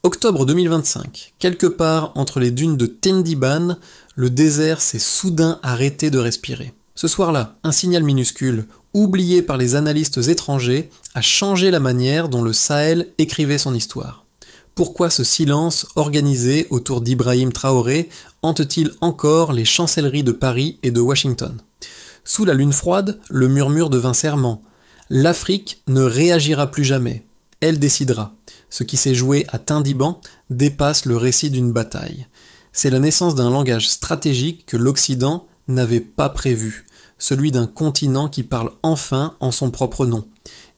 Octobre 2025, quelque part entre les dunes de Tendiban, le désert s'est soudain arrêté de respirer. Ce soir-là, un signal minuscule, oublié par les analystes étrangers, a changé la manière dont le Sahel écrivait son histoire. Pourquoi ce silence organisé autour d'Ibrahim Traoré hante-t-il encore les chancelleries de Paris et de Washington? Sous la lune froide, le murmure devint serment. L'Afrique ne réagira plus jamais. Elle décidera. Ce qui s'est joué à Tindiban dépasse le récit d'une bataille. C'est la naissance d'un langage stratégique que l'Occident n'avait pas prévu, celui d'un continent qui parle enfin en son propre nom.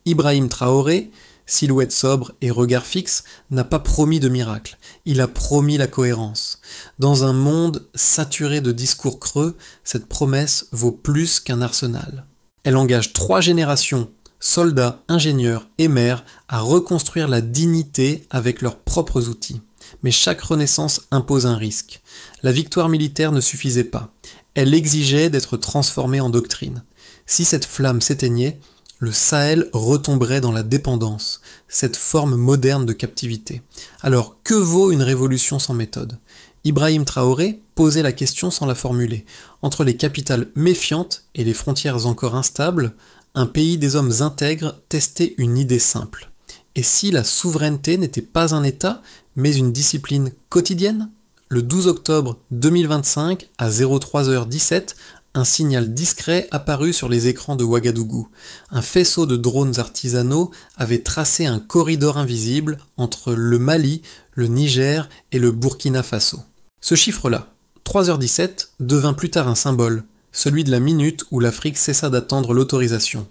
Ibrahim Traoré, silhouette sobre et regard fixe, n'a pas promis de miracle, il a promis la cohérence. Dans un monde saturé de discours creux, cette promesse vaut plus qu'un arsenal. Elle engage 3 générations, soldats, ingénieurs et maires, à reconstruire la dignité avec leurs propres outils. Mais chaque renaissance impose un risque. La victoire militaire ne suffisait pas. Elle exigeait d'être transformée en doctrine. Si cette flamme s'éteignait, le Sahel retomberait dans la dépendance, cette forme moderne de captivité. Alors, que vaut une révolution sans méthode? Ibrahim Traoré posait la question sans la formuler. Entre les capitales méfiantes et les frontières encore instables, un pays des hommes intègres testait une idée simple. Et si la souveraineté n'était pas un État, mais une discipline quotidienne? Le 12 octobre 2025, à 03h17, un signal discret apparut sur les écrans de Ouagadougou. Un faisceau de drones artisanaux avait tracé un corridor invisible entre le Mali, le Niger et le Burkina Faso. Ce chiffre-là, 3h17, devint plus tard un symbole, celui de la minute où l'Afrique cessa d'attendre l'autorisation.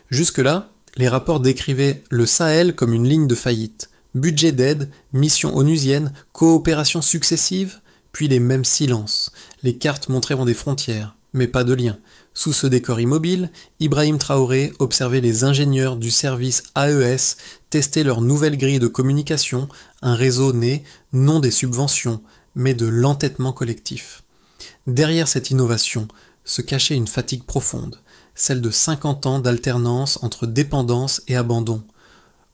Jusque-là, les rapports décrivaient le Sahel comme une ligne de faillite. Budget d'aide, missions onusiennes, coopérations successives, puis les mêmes silences. Les cartes montraient des frontières, mais pas de lien. Sous ce décor immobile, Ibrahim Traoré observait les ingénieurs du service AES tester leur nouvelle grille de communication, un réseau né non des subventions, mais de l'entêtement collectif. Derrière cette innovation se cachait une fatigue profonde, celle de 50 ans d'alternance entre dépendance et abandon.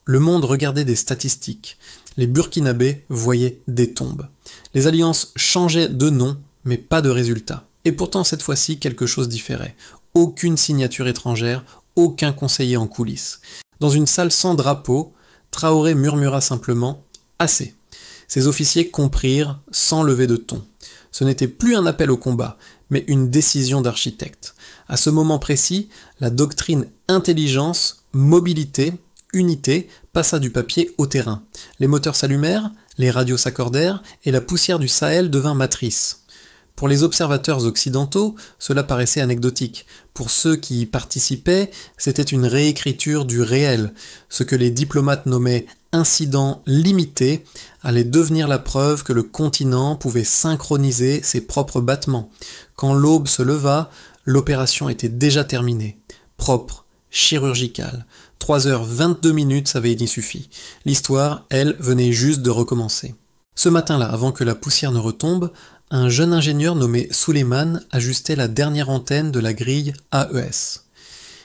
Le monde regardait des statistiques, les Burkinabés voyaient des tombes. Les alliances changeaient de nom, mais pas de résultat. Et pourtant cette fois-ci quelque chose différait. Aucune signature étrangère, aucun conseiller en coulisses. Dans une salle sans drapeau, Traoré murmura simplement « Assez ». Ses officiers comprirent sans lever de ton. Ce n'était plus un appel au combat, mais une décision d'architecte. À ce moment précis, la doctrine intelligence, mobilité, unité passa du papier au terrain. Les moteurs s'allumèrent, les radios s'accordèrent et la poussière du Sahel devint matrice. Pour les observateurs occidentaux, cela paraissait anecdotique. Pour ceux qui y participaient, c'était une réécriture du réel. Ce que les diplomates nommaient incident limité allait devenir la preuve que le continent pouvait synchroniser ses propres battements. Quand l'aube se leva, l'opération était déjà terminée. Propre, chirurgicale. 3h22, ça avait y suffi. L'histoire, elle, venait juste de recommencer. Ce matin-là, avant que la poussière ne retombe, un jeune ingénieur nommé Suleiman ajustait la dernière antenne de la grille AES.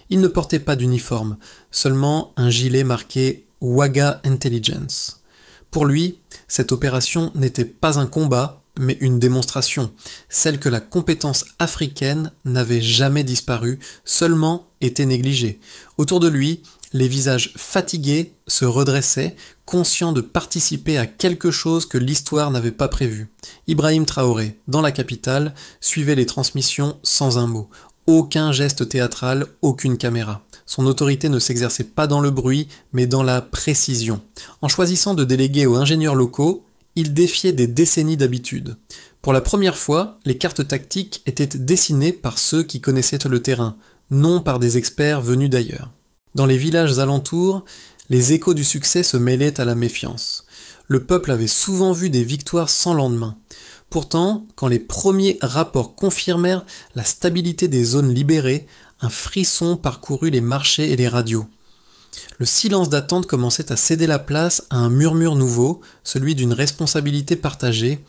Il ne portait pas d'uniforme, seulement un gilet marqué Ouaga Intelligence. Pour lui, cette opération n'était pas un combat, mais une démonstration, celle que la compétence africaine n'avait jamais disparu, seulement était négligée. Autour de lui, les visages fatigués se redressaient, conscients de participer à quelque chose que l'histoire n'avait pas prévu. Ibrahim Traoré, dans la capitale, suivait les transmissions sans un mot. Aucun geste théâtral, aucune caméra. Son autorité ne s'exerçait pas dans le bruit, mais dans la précision. En choisissant de déléguer aux ingénieurs locaux, il défiait des décennies d'habitude. Pour la première fois, les cartes tactiques étaient dessinées par ceux qui connaissaient le terrain, non par des experts venus d'ailleurs. Dans les villages alentours, les échos du succès se mêlaient à la méfiance. Le peuple avait souvent vu des victoires sans lendemain. Pourtant, quand les premiers rapports confirmèrent la stabilité des zones libérées, un frisson parcourut les marchés et les radios. Le silence d'attente commençait à céder la place à un murmure nouveau, celui d'une responsabilité partagée.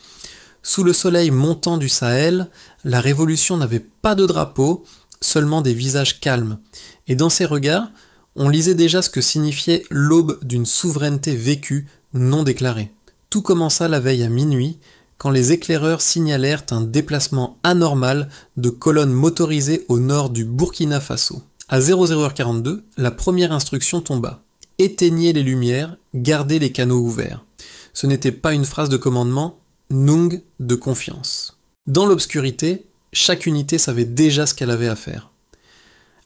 Sous le soleil montant du Sahel, la révolution n'avait pas de drapeau, seulement des visages calmes. Et dans ces regards, on lisait déjà ce que signifiait l'aube d'une souveraineté vécue, non déclarée. Tout commença la veille à minuit, quand les éclaireurs signalèrent un déplacement anormal de colonnes motorisées au nord du Burkina Faso. À 00h42, la première instruction tomba. Éteignez les lumières, gardez les canaux ouverts. Ce n'était pas une phrase de commandement, Nung de confiance. Dans l'obscurité, chaque unité savait déjà ce qu'elle avait à faire.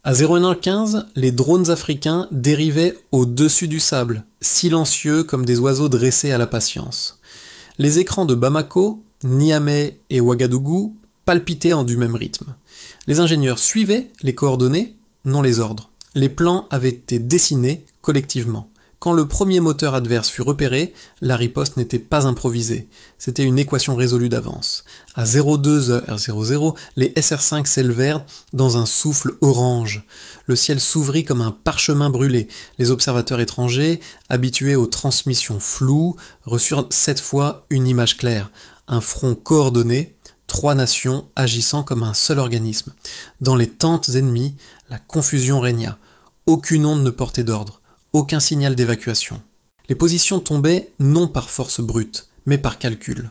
À 01h15, les drones africains dérivaient au-dessus du sable, silencieux comme des oiseaux dressés à la patience. Les écrans de Bamako, Niamey et Ouagadougou palpitaient en du même rythme. Les ingénieurs suivaient les coordonnées, non les ordres. Les plans avaient été dessinés collectivement. Quand le premier moteur adverse fut repéré, la riposte n'était pas improvisée. C'était une équation résolue d'avance. À 02h00, les SR5 s'élevèrent dans un souffle orange. Le ciel s'ouvrit comme un parchemin brûlé. Les observateurs étrangers, habitués aux transmissions floues, reçurent cette fois une image claire. Un front coordonné, 3 nations agissant comme un seul organisme. Dans les tentes ennemies, la confusion régna. Aucune onde ne portait d'ordre. Aucun signal d'évacuation. Les positions tombaient non par force brute, mais par calcul.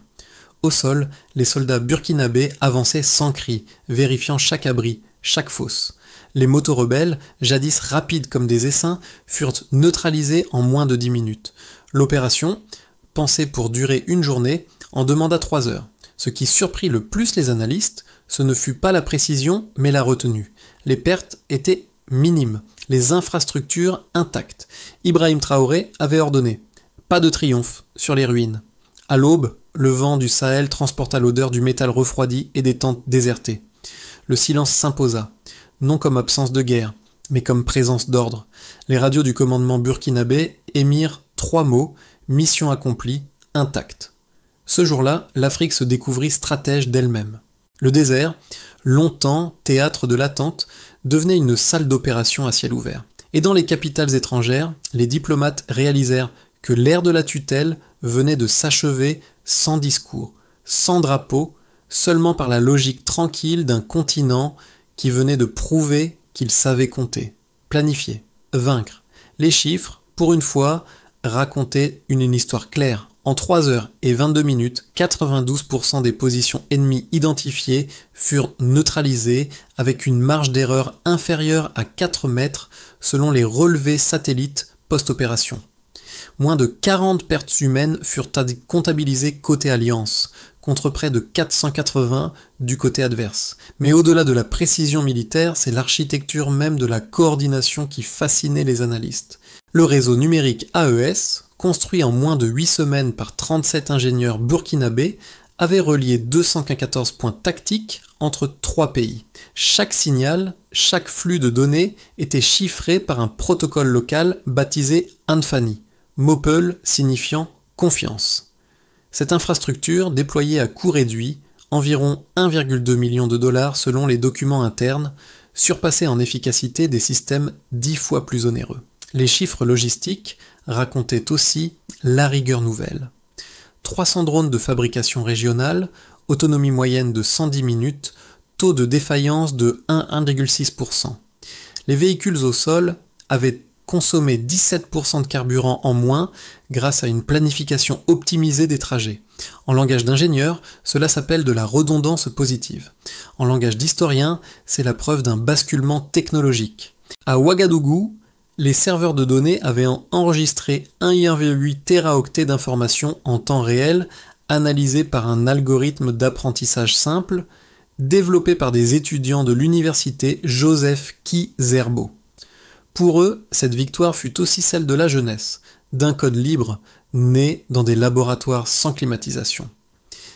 Au sol, les soldats burkinabés avançaient sans cri, vérifiant chaque abri, chaque fosse. Les motos-rebelles, jadis rapides comme des essaims, furent neutralisés en moins de 10 minutes. L'opération, pensée pour durer une journée, en demanda 3 heures. Ce qui surprit le plus les analystes, ce ne fut pas la précision, mais la retenue. Les pertes étaient minimes, les infrastructures intactes. Ibrahim Traoré avait ordonné « Pas de triomphe sur les ruines ». À l'aube, le vent du Sahel transporta l'odeur du métal refroidi et des tentes désertées. Le silence s'imposa, non comme absence de guerre, mais comme présence d'ordre. Les radios du commandement burkinabé émirent 3 mots « Mission accomplie, intacte ». Ce jour-là, l'Afrique se découvrit stratège d'elle-même. Le désert, longtemps théâtre de l'attente, devenait une salle d'opération à ciel ouvert. Et dans les capitales étrangères, les diplomates réalisèrent que l'ère de la tutelle venait de s'achever sans discours, sans drapeau, seulement par la logique tranquille d'un continent qui venait de prouver qu'il savait compter, planifier, vaincre. Les chiffres, pour une fois, racontaient une histoire claire. En 3 heures et 22 minutes, 92% des positions ennemies identifiées furent neutralisées avec une marge d'erreur inférieure à 4 mètres selon les relevés satellites post-opération. Moins de 40 pertes humaines furent comptabilisées côté Alliance, contre près de 480 du côté adverse. Mais au-delà de la précision militaire, c'est l'architecture même de la coordination qui fascinait les analystes. Le réseau numérique AES, construit en moins de 8 semaines par 37 ingénieurs burkinabés, avait relié 214 points tactiques entre 3 pays. Chaque signal, chaque flux de données était chiffré par un protocole local baptisé Anfani, Mopel signifiant confiance. Cette infrastructure, déployée à coût réduit, environ 1,2 million de dollars selon les documents internes, surpassait en efficacité des systèmes 10 fois plus onéreux. Les chiffres logistiques racontaient aussi la rigueur nouvelle. 300 drones de fabrication régionale, autonomie moyenne de 110 minutes, taux de défaillance de 1,6%. Les véhicules au sol avaient consommé 17% de carburant en moins grâce à une planification optimisée des trajets. En langage d'ingénieur, cela s'appelle de la redondance positive. En langage d'historien, c'est la preuve d'un basculement technologique. À Ouagadougou, les serveurs de données avaient enregistré 1,8 téraoctets d'informations en temps réel, analysées par un algorithme d'apprentissage simple, développé par des étudiants de l'université Joseph Ki-Zerbo. Pour eux, cette victoire fut aussi celle de la jeunesse, d'un code libre, né dans des laboratoires sans climatisation.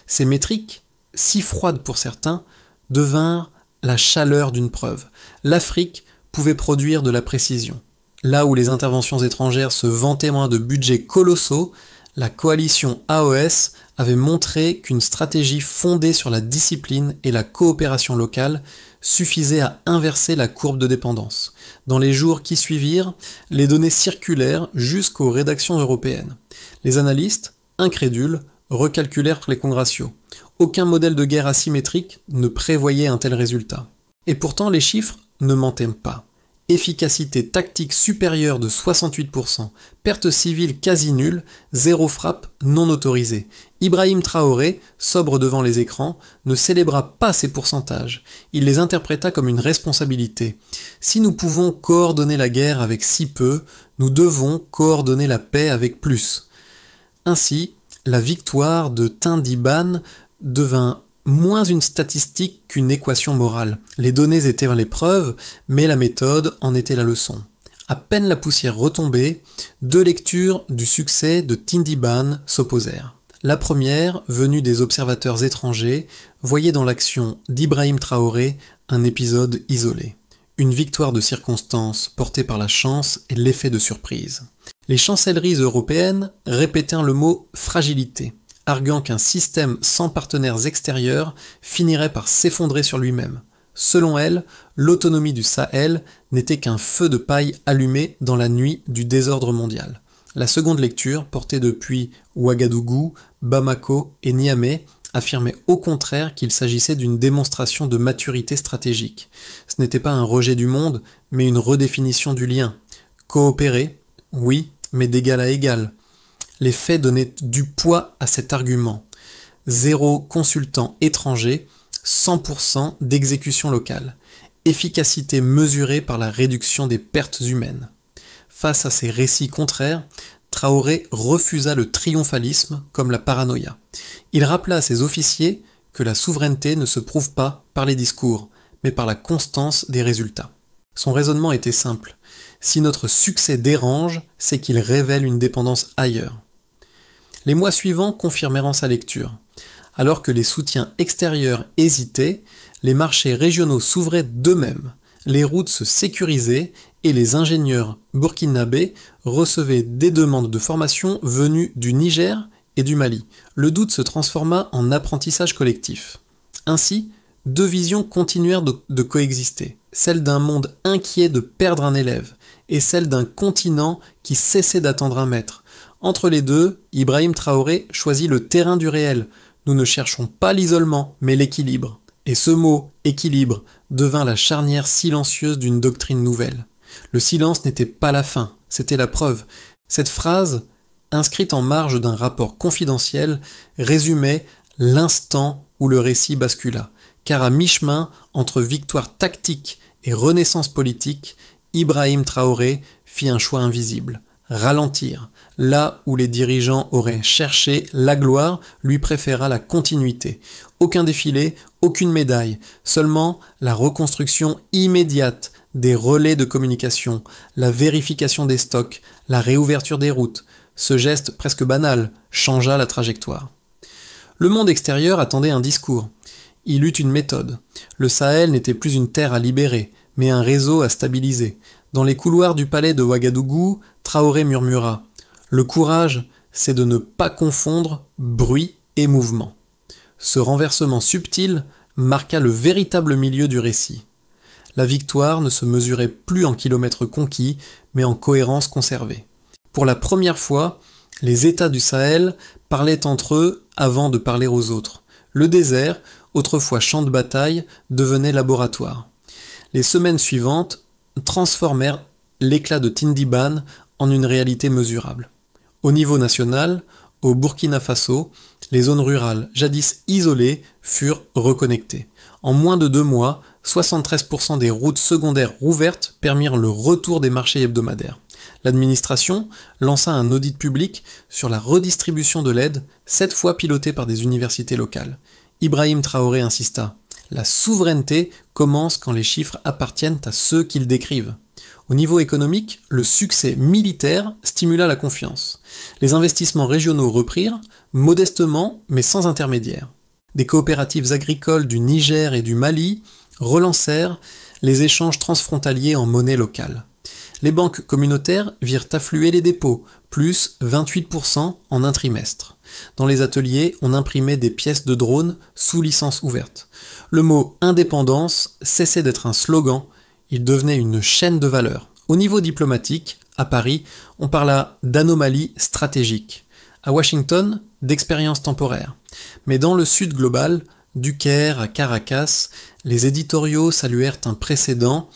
Ces métriques, si froides pour certains, devinrent la chaleur d'une preuve. L'Afrique pouvait produire de la précision. Là où les interventions étrangères se vantaient moins de budgets colossaux, la coalition AOS avait montré qu'une stratégie fondée sur la discipline et la coopération locale suffisait à inverser la courbe de dépendance. Dans les jours qui suivirent, les données circulèrent jusqu'aux rédactions européennes. Les analystes, incrédules, recalculèrent les comptes ratios. Aucun modèle de guerre asymétrique ne prévoyait un tel résultat. Et pourtant les chiffres ne mentaient pas. efficacité tactique supérieure de 68%, perte civile quasi nulle, zéro frappe non autorisée. Ibrahim Traoré, sobre devant les écrans, ne célébra pas ces pourcentages, il les interpréta comme une responsabilité. Si nous pouvons coordonner la guerre avec si peu, nous devons coordonner la paix avec plus. Ainsi, la victoire de Tindiban devint moins une statistique qu'une équation morale. Les données étaient les preuves, mais la méthode en était la leçon. À peine la poussière retombée, deux lectures du succès de Tindiban s'opposèrent. La première, venue des observateurs étrangers, voyait dans l'action d'Ibrahim Traoré un épisode isolé. Une victoire de circonstance portée par la chance et l'effet de surprise. Les chancelleries européennes répétèrent le mot « fragilité », arguant qu'un système sans partenaires extérieurs finirait par s'effondrer sur lui-même. Selon elles, l'autonomie du Sahel n'était qu'un feu de paille allumé dans la nuit du désordre mondial. La seconde lecture, portée depuis Ouagadougou, Bamako et Niamey, affirmait au contraire qu'il s'agissait d'une démonstration de maturité stratégique. Ce n'était pas un rejet du monde, mais une redéfinition du lien. Coopérer, oui, mais d'égal à égal. Les faits donnaient du poids à cet argument. 0 consultant étranger, 100% d'exécution locale. Efficacité mesurée par la réduction des pertes humaines. Face à ces récits contraires, Traoré refusa le triomphalisme comme la paranoïa. Il rappela à ses officiers que la souveraineté ne se prouve pas par les discours, mais par la constance des résultats. Son raisonnement était simple. Si notre succès dérange, c'est qu'il révèle une dépendance ailleurs. Les mois suivants confirmeront sa lecture. Alors que les soutiens extérieurs hésitaient, les marchés régionaux s'ouvraient d'eux-mêmes, les routes se sécurisaient et les ingénieurs burkinabés recevaient des demandes de formation venues du Niger et du Mali. Le doute se transforma en apprentissage collectif. Ainsi, deux visions continuèrent de coexister, celle d'un monde inquiet de perdre un élève et celle d'un continent qui cessait d'attendre un maître. Entre les deux, Ibrahim Traoré choisit le terrain du réel. Nous ne cherchons pas l'isolement, mais l'équilibre. Et ce mot « équilibre » devint la charnière silencieuse d'une doctrine nouvelle. Le silence n'était pas la fin, c'était la preuve. Cette phrase, inscrite en marge d'un rapport confidentiel, résumait l'instant où le récit bascula. Car à mi-chemin, entre victoire tactique et renaissance politique, Ibrahim Traoré fit un choix invisible. Ralentir. Là où les dirigeants auraient cherché la gloire, lui préféra la continuité. Aucun défilé, aucune médaille, seulement la reconstruction immédiate des relais de communication, la vérification des stocks, la réouverture des routes. Ce geste presque banal changea la trajectoire. Le monde extérieur attendait un discours. Il eut une méthode. Le Sahel n'était plus une terre à libérer, mais un réseau à stabiliser. Dans les couloirs du palais de Ouagadougou, Traoré murmura « Le courage, c'est de ne pas confondre bruit et mouvement ». Ce renversement subtil marqua le véritable milieu du récit. La victoire ne se mesurait plus en kilomètres conquis, mais en cohérence conservée. Pour la première fois, les États du Sahel parlaient entre eux avant de parler aux autres. Le désert, autrefois champ de bataille, devenait laboratoire. Les semaines suivantes transformèrent l'éclat de Tindiban en une réalité mesurable. Au niveau national, au Burkina Faso, les zones rurales, jadis isolées, furent reconnectées. En moins de 2 mois, 73% des routes secondaires rouvertes permirent le retour des marchés hebdomadaires. L'administration lança un audit public sur la redistribution de l'aide, 7 fois pilotée par des universités locales. Ibrahim Traoré insista. La souveraineté commence quand les chiffres appartiennent à ceux qu'ils décrivent. Au niveau économique, le succès militaire stimula la confiance. Les investissements régionaux reprirent, modestement mais sans intermédiaire. Des coopératives agricoles du Niger et du Mali relancèrent les échanges transfrontaliers en monnaie locale. Les banques communautaires virent affluer les dépôts, plus 28% en un trimestre. Dans les ateliers, on imprimait des pièces de drones sous licence ouverte. Le mot « indépendance » cessait d'être un slogan, il devenait une chaîne de valeur. Au niveau diplomatique, à Paris, on parla d'anomalie stratégique. À Washington, d'expérience temporaire. Mais dans le sud global, du Caire à Caracas, les éditoriaux saluèrent un précédent,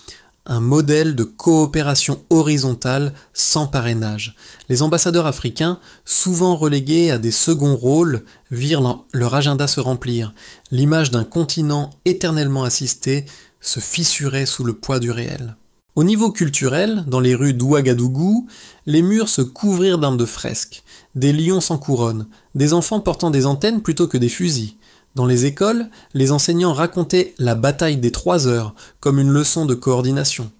un modèle de coopération horizontale sans parrainage. Les ambassadeurs africains, souvent relégués à des seconds rôles, virent leur agenda se remplir. L'image d'un continent éternellement assisté se fissurait sous le poids du réel. Au niveau culturel, dans les rues d'Ouagadougou, les murs se couvrirent d'armes de fresques, des lions sans couronne, des enfants portant des antennes plutôt que des fusils. Dans les écoles, les enseignants racontaient la bataille des 3 heures comme une leçon de coordination.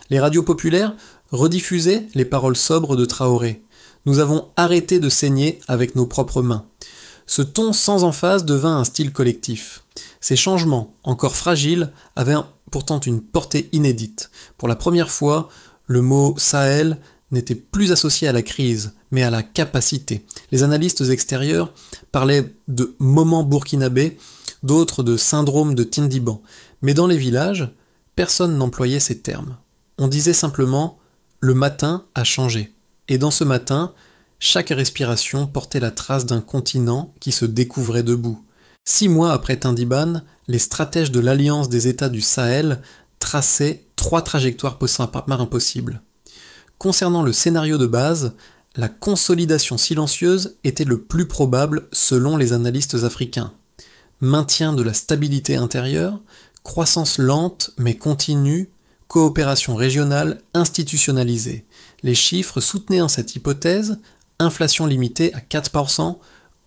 Les radios populaires rediffusaient les paroles sobres de Traoré. Nous avons arrêté de saigner avec nos propres mains. Ce ton sans emphase devint un style collectif. Ces changements, encore fragiles, avaient pourtant une portée inédite. Pour la première fois, le mot Sahel n'était plus associé à la crise, mais à la capacité. Les analystes extérieurs parlaient de moment burkinabé, d'autres de syndrome de Tindiban. Mais dans les villages, personne n'employait ces termes. On disait simplement « le matin a changé ». Et dans ce matin, chaque respiration portait la trace d'un continent qui se découvrait debout. 6 mois après Tindiban, les stratèges de l'Alliance des États du Sahel traçaient 3 trajectoires possibles. Concernant le scénario de base, la consolidation silencieuse était le plus probable selon les analystes africains. Maintien de la stabilité intérieure, croissance lente mais continue, coopération régionale institutionnalisée. Les chiffres soutenaient en cette hypothèse inflation limitée à 4%,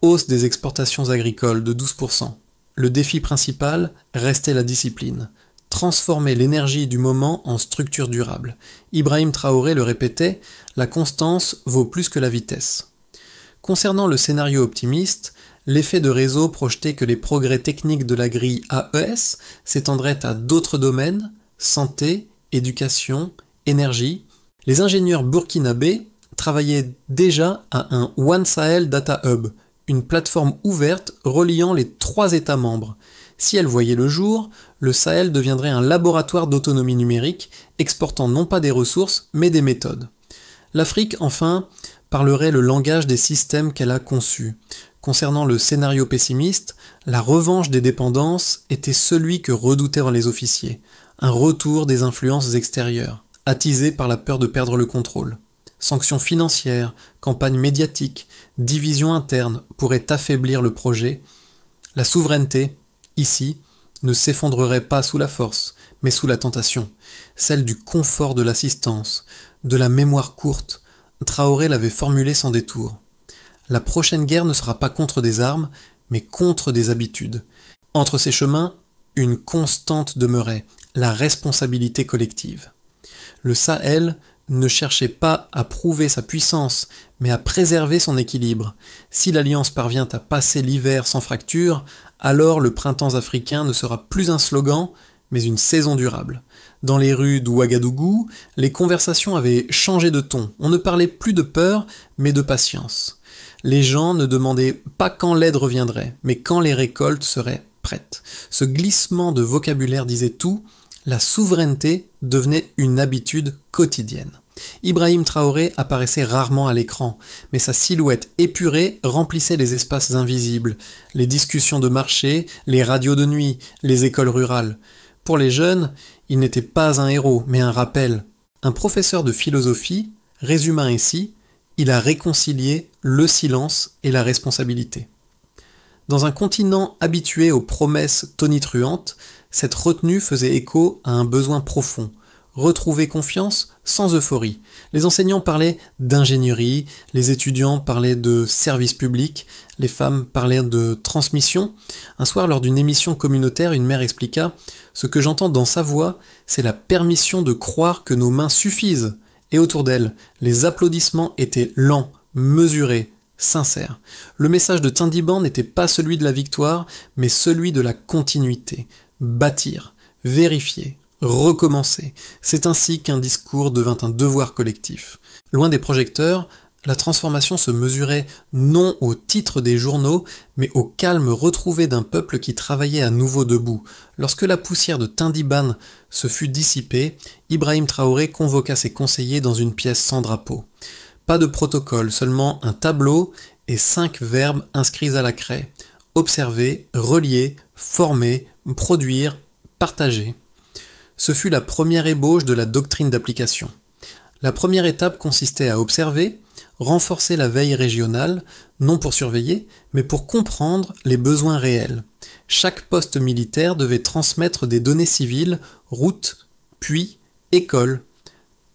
hausse des exportations agricoles de 12%. Le défi principal restait la discipline. Transformer l'énergie du moment en structure durable. Ibrahim Traoré le répétait, la constance vaut plus que la vitesse. Concernant le scénario optimiste, l'effet de réseau projetait que les progrès techniques de la grille AES s'étendraient à d'autres domaines, santé, éducation, énergie. Les ingénieurs burkinabés travaillaient déjà à un One Sahel Data Hub, une plateforme ouverte reliant les 3 États membres. Si elle voyait le jour, le Sahel deviendrait un laboratoire d'autonomie numérique, exportant non pas des ressources, mais des méthodes. L'Afrique, enfin, parlerait le langage des systèmes qu'elle a conçus. Concernant le scénario pessimiste, la revanche des dépendances était celui que redoutaient les officiers, un retour des influences extérieures, attisé par la peur de perdre le contrôle. Sanctions financières, campagnes médiatiques, divisions internes pourraient affaiblir le projet. La souveraineté, ici, ne s'effondrerait pas sous la force, mais sous la tentation, celle du confort de l'assistance, de la mémoire courte. Traoré l'avait formulé sans détour. La prochaine guerre ne sera pas contre des armes, mais contre des habitudes. Entre ces chemins, une constante demeurait, la responsabilité collective. Le Sahel ne cherchait pas à prouver sa puissance, mais à préserver son équilibre. Si l'Alliance parvient à passer l'hiver sans fracture, alors le printemps africain ne sera plus un slogan, mais une saison durable. Dans les rues d'Ouagadougou, les conversations avaient changé de ton. On ne parlait plus de peur, mais de patience. Les gens ne demandaient pas quand l'aide reviendrait, mais quand les récoltes seraient prêtes. Ce glissement de vocabulaire disait tout. La souveraineté devenait une habitude quotidienne. Ibrahim Traoré apparaissait rarement à l'écran, mais sa silhouette épurée remplissait les espaces invisibles, les discussions de marché, les radios de nuit, les écoles rurales. Pour les jeunes, il n'était pas un héros, mais un rappel. Un professeur de philosophie résuma ainsi « Il a réconcilié le silence et la responsabilité ». Dans un continent habitué aux promesses tonitruantes, cette retenue faisait écho à un besoin profond. Retrouver confiance sans euphorie. Les enseignants parlaient d'ingénierie, les étudiants parlaient de service public, les femmes parlaient de transmission. Un soir, lors d'une émission communautaire, une mère expliqua « Ce que j'entends dans sa voix, c'est la permission de croire que nos mains suffisent. » Et autour d'elle, les applaudissements étaient lents, mesurés, sincères. Le message de Tindiban n'était pas celui de la victoire, mais celui de la continuité. Bâtir, vérifier, recommencer. C'est ainsi qu'un discours devint un devoir collectif. Loin des projecteurs, la transformation se mesurait non au titre des journaux, mais au calme retrouvé d'un peuple qui travaillait à nouveau debout. Lorsque la poussière de Tindiban se fut dissipée, Ibrahim Traoré convoqua ses conseillers dans une pièce sans drapeau. Pas de protocole, seulement un tableau et 5 verbes inscrits à la craie. Observer, relier, former, produire, partager. Ce fut la première ébauche de la doctrine d'application. La première étape consistait à observer, renforcer la veille régionale, non pour surveiller, mais pour comprendre les besoins réels. Chaque poste militaire devait transmettre des données civiles, routes, puits, écoles.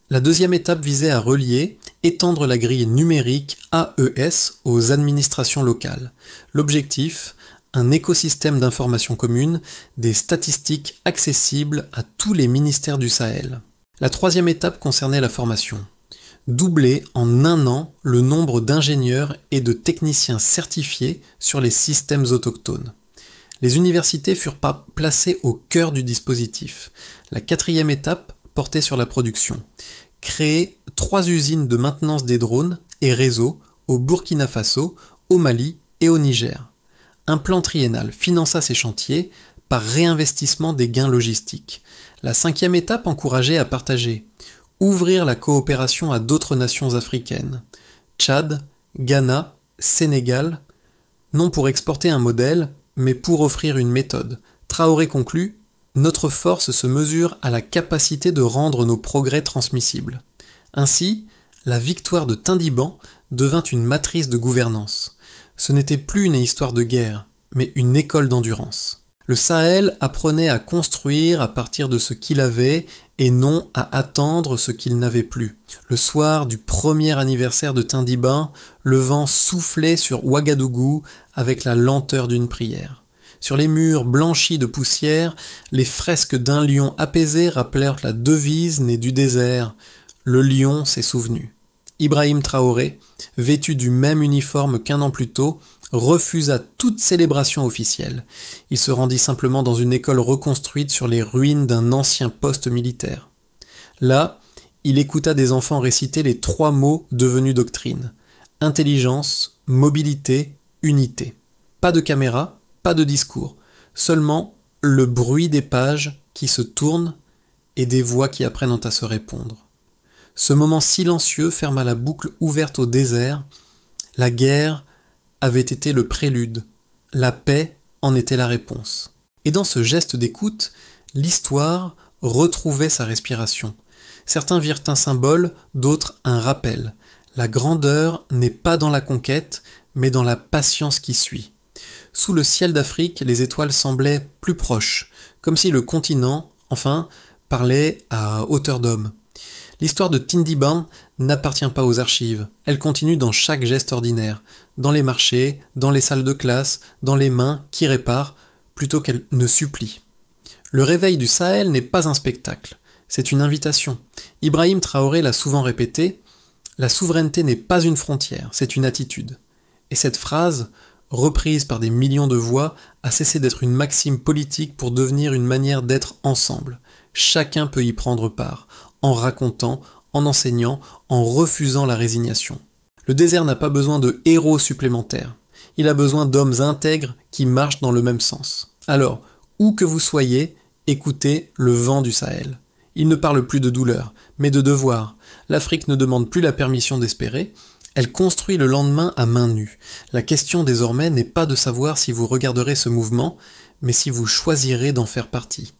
La deuxième étape visait à relier, étendre la grille numérique AES aux administrations locales. L'objectif, un écosystème d'information commune, des statistiques accessibles à tous les ministères du Sahel. La troisième étape concernait la formation. Doubler en un an le nombre d'ingénieurs et de techniciens certifiés sur les systèmes autochtones. Les universités furent placées au cœur du dispositif. La quatrième étape portait sur la production. Créer 3 usines de maintenance des drones et réseaux au Burkina Faso, au Mali et au Niger. Un plan triennal finança ces chantiers par réinvestissement des gains logistiques. La cinquième étape encourageait à partager. Ouvrir la coopération à d'autres nations africaines. Tchad, Ghana, Sénégal, non pour exporter un modèle, mais pour offrir une méthode. Traoré conclut: notre force se mesure à la capacité de rendre nos progrès transmissibles. Ainsi, la victoire de Tindiban devint une matrice de gouvernance. Ce n'était plus une histoire de guerre, mais une école d'endurance. Le Sahel apprenait à construire à partir de ce qu'il avait et non à attendre ce qu'il n'avait plus. Le soir du premier anniversaire de Tindiban, le vent soufflait sur Ouagadougou avec la lenteur d'une prière. Sur les murs blanchis de poussière, les fresques d'un lion apaisé rappelèrent la devise née du désert. Le lion s'est souvenu. Ibrahim Traoré, vêtu du même uniforme qu'1 an plus tôt, refusa toute célébration officielle. Il se rendit simplement dans une école reconstruite sur les ruines d'un ancien poste militaire. Là, il écouta des enfants réciter les 3 mots devenus doctrine. Intelligence, mobilité, unité. Pas de caméra, pas de discours. Seulement le bruit des pages qui se tournent et des voix qui apprennent à se répondre. Ce moment silencieux ferma la boucle ouverte au désert. La guerre avait été le prélude, la paix en était la réponse. Et dans ce geste d'écoute, l'histoire retrouvait sa respiration. Certains virent un symbole, d'autres un rappel. La grandeur n'est pas dans la conquête, mais dans la patience qui suit. Sous le ciel d'Afrique, les étoiles semblaient plus proches, comme si le continent, enfin, parlait à hauteur d'homme. L'histoire de Tindiban n'appartient pas aux archives, elle continue dans chaque geste ordinaire, dans les marchés, dans les salles de classe, dans les mains qui réparent, plutôt qu'elles ne supplient. Le réveil du Sahel n'est pas un spectacle, c'est une invitation. Ibrahim Traoré l'a souvent répété, la souveraineté n'est pas une frontière, c'est une attitude. Et cette phrase, reprise par des millions de voix, a cessé d'être une maxime politique pour devenir une manière d'être ensemble. Chacun peut y prendre part, en racontant, en enseignant, en refusant la résignation. Le désert n'a pas besoin de héros supplémentaires. Il a besoin d'hommes intègres qui marchent dans le même sens. Alors, où que vous soyez, écoutez le vent du Sahel. Il ne parle plus de douleur, mais de devoir. L'Afrique ne demande plus la permission d'espérer, elle construit le lendemain à main nue. La question désormais n'est pas de savoir si vous regarderez ce mouvement, mais si vous choisirez d'en faire partie.